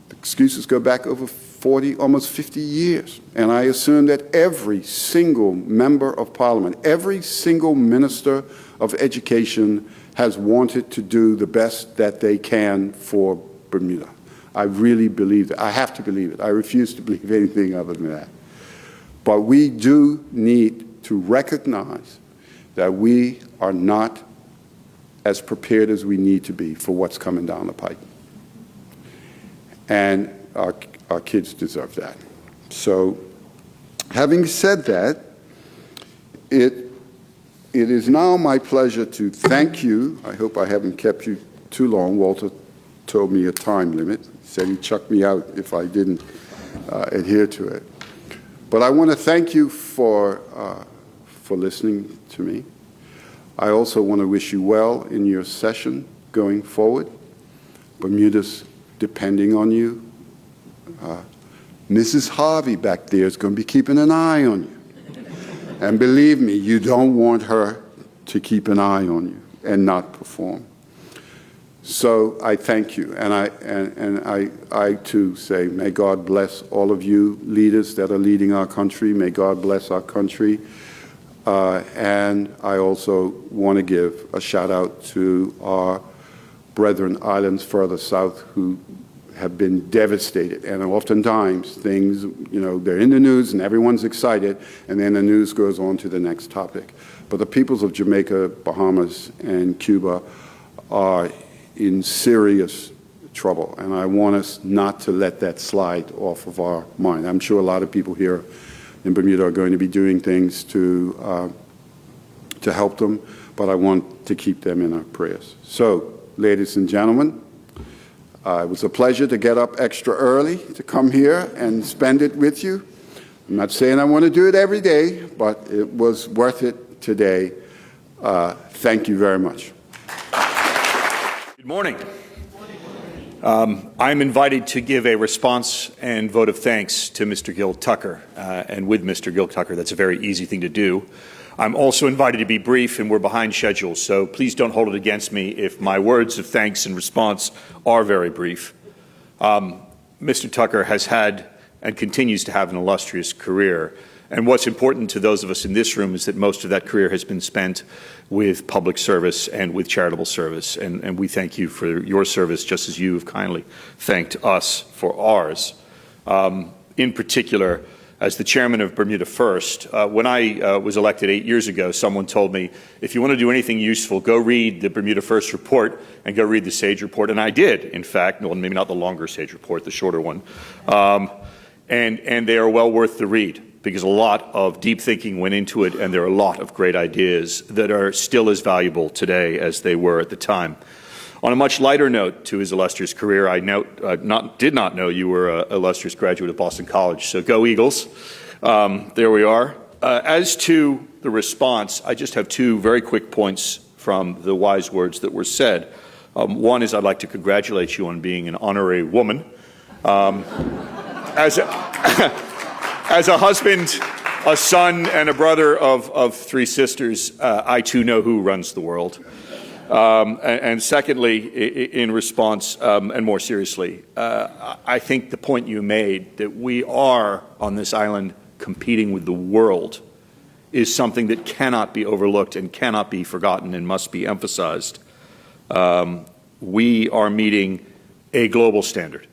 The excuses go back over 40, almost 50 years. And I assume that every single member of Parliament, every single minister of education has wanted to do the best that they can for Bermuda. I really believe that. I have to believe it. I refuse to believe anything other than that. But we do need to recognize that we are not as prepared as we need to be for what's coming down the pike. And our kids deserve that. So, having said that, it is now my pleasure to thank you. I hope I haven't kept you too long. Walter told me a time limit. He said he'd chuck me out if I didn't adhere to it. But I want to thank you for listening to me. I also want to wish you well in your session going forward. Bermuda's depending on you. Mrs. Harvey back there is going to be keeping an eye on you. And believe me, you don't want her to keep an eye on you and not perform. So I thank you, and I too say, may God bless all of you leaders that are leading our country. May God bless our country. And I also want to give a shout out to our brethren islands further south who have been devastated. And oftentimes things, they're in the news and everyone's excited, and then the news goes on to the next topic. But the peoples of Jamaica, Bahamas, and Cuba are in serious trouble, and I want us not to let that slide off of our mind. I'm sure a lot of people here in Bermuda are going to be doing things to help them, but I want to keep them in our prayers. So, ladies and gentlemen, it was a pleasure to get up extra early to come here and spend it with you. I'm not saying I want to do it every day, but it was worth it today. Thank you very much. Good morning. I'm invited to give a response and vote of thanks to Mr. Gil Tucker. And with Mr. Gil Tucker, that's a very easy thing to do. I'm also invited to be brief, and we're behind schedule, so please don't hold it against me if my words of thanks and response are very brief. Mr. Tucker has had and continues to have an illustrious career. And what's important to those of us in this room is that most of that career has been spent with public service and with charitable service. And we thank you for your service, just as you have kindly thanked us for ours. In particular, as the chairman of Bermuda First, when I was elected 8 years ago, someone told me, if you want to do anything useful, go read the Bermuda First report and go read the SAGE report. And I did, in fact. Well, maybe not the longer SAGE report, the shorter one. And they are well worth the read, because a lot of deep thinking went into it, and there are a lot of great ideas that are still as valuable today as they were at the time. On a much lighter note to his illustrious career, I did not know you were an illustrious graduate of Boston College, so go Eagles. There we are. As to the response, I just have two very quick points from the wise words that were said. One is I'd like to congratulate you on being an honorary woman. As a husband, a son, and a brother of three sisters, I too know who runs the world. And secondly, in response, and more seriously, I think the point you made that we are on this island competing with the world is something that cannot be overlooked and cannot be forgotten and must be emphasized. We are meeting a global standard,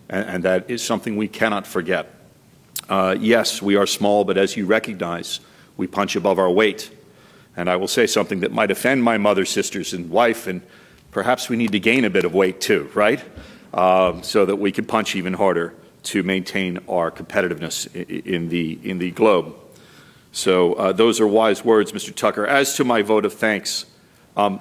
and that is something we cannot forget. Yes, we are small, but as you recognize, we punch above our weight. And I will say something that might offend my mother, sisters, and wife, and perhaps we need to gain a bit of weight too, right? So that we can punch even harder to maintain our competitiveness in the globe. So those are wise words, Mr. Tucker. As to my vote of thanks,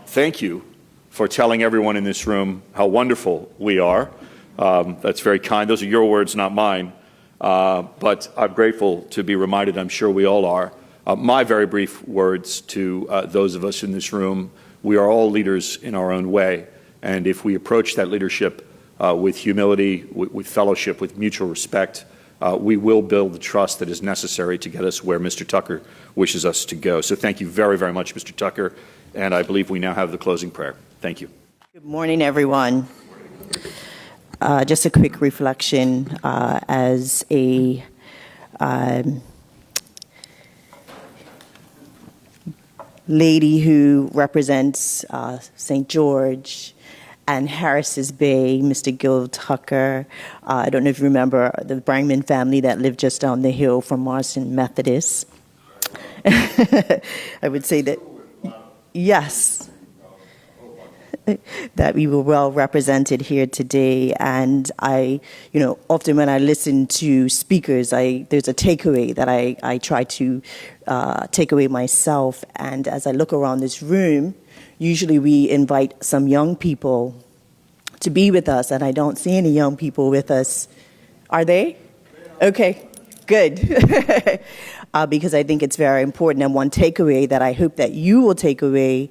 thank you for telling everyone in this room how wonderful we are. That's very kind. Those are your words, not mine. But I'm grateful to be reminded, I'm sure we all are. My very brief words to those of us in this room: we are all leaders in our own way, and if we approach that leadership with humility, with fellowship, with mutual respect, we will build the trust that is necessary to get us where Mr. Tucker wishes us to go. So thank you very, very much, Mr. Tucker. And I believe we now have the closing prayer. Thank you. Good morning, everyone. Just a quick reflection as a lady who represents St. George and Harris's Bay, Mr. Gil Tucker. I don't know if you remember the Brangman family that lived just down the hill from Marston Methodist. I would say that, yes, that we were well represented here today. And I, often when I listen to speakers, there's a takeaway that I try to take away myself. And as I look around this room, usually we invite some young people to be with us, and I don't see any young people with us. Are they? Okay, good. Because I think it's very important. And one takeaway that I hope that you will take away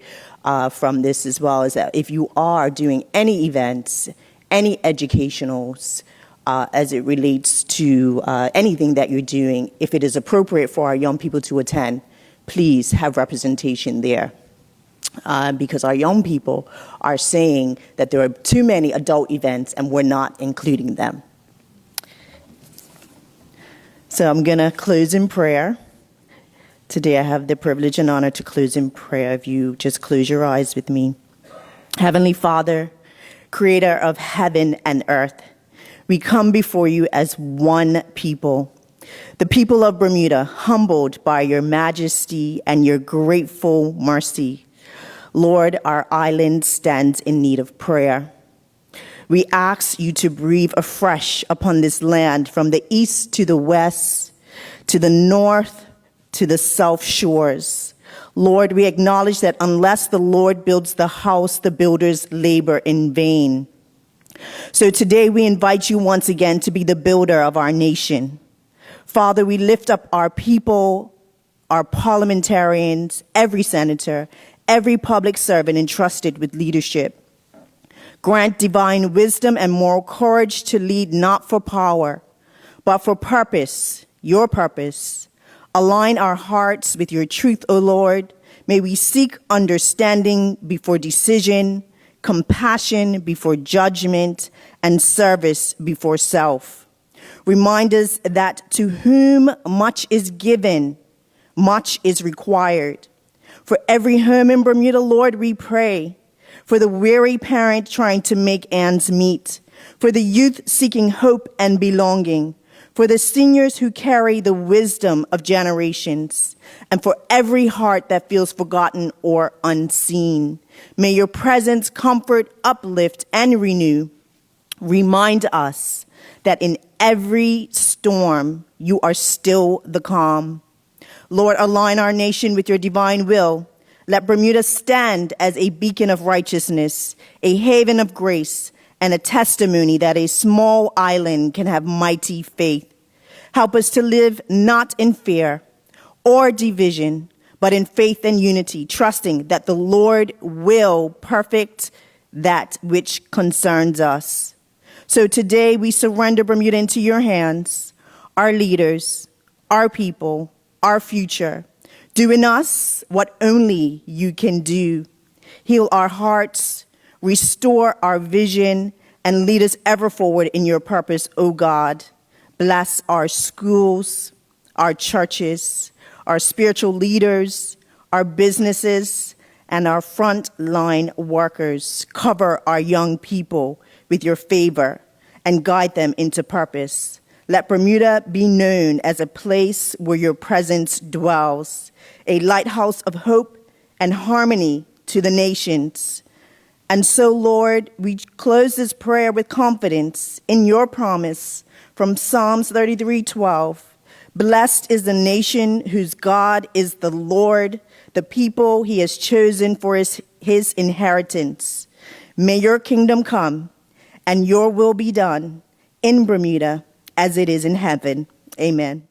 from this as well is that if you are doing any events, any educationals, as it relates to anything that you're doing, if it is appropriate for our young people to attend, please have representation there. Because our young people are saying that there are too many adult events and we're not including them. So I'm going to close in prayer. Today I have the privilege and honor to close in prayer. If you just close your eyes with me. Heavenly Father, creator of heaven and earth, we come before you as one people, the people of Bermuda, humbled by your majesty and your grateful mercy. Lord, our island stands in need of prayer. We ask you to breathe afresh upon this land from the east to the west, to the north, to the south shores. Lord, we acknowledge that unless the Lord builds the house, the builders labor in vain. So today we invite you once again to be the builder of our nation. Father, we lift up our people, our parliamentarians, every senator, every public servant entrusted with leadership. Grant divine wisdom and moral courage to lead not for power, but for purpose, your purpose. Align our hearts with your truth, O Lord. May we seek understanding before decision, compassion before judgment, and service before self. Remind us that to whom much is given, much is required. For every home in Bermuda, Lord, we pray. For the weary parent trying to make ends meet. For the youth seeking hope and belonging. For the seniors who carry the wisdom of generations. And for every heart that feels forgotten or unseen. May your presence comfort, uplift, and renew. Remind us that in every storm, you are still the calm. Lord, align our nation with your divine will. Let Bermuda stand as a beacon of righteousness, a haven of grace, and a testimony that a small island can have mighty faith. Help us to live not in fear or division, but in faith and unity, trusting that the Lord will perfect that which concerns us. So today we surrender Bermuda into your hands, our leaders, our people, our future. Do in us what only you can do. Heal our hearts, restore our vision, and lead us ever forward in your purpose, O God. Bless our schools, our churches, our spiritual leaders, our businesses, and our frontline workers. Cover our young people with your favor and guide them into purpose. Let Bermuda be known as a place where your presence dwells, a lighthouse of hope and harmony to the nations. And so, Lord, we close this prayer with confidence in your promise from Psalms 33:12. Blessed is the nation whose God is the Lord, the people he has chosen for his inheritance. May your kingdom come and your will be done in Bermuda as it is in heaven. Amen.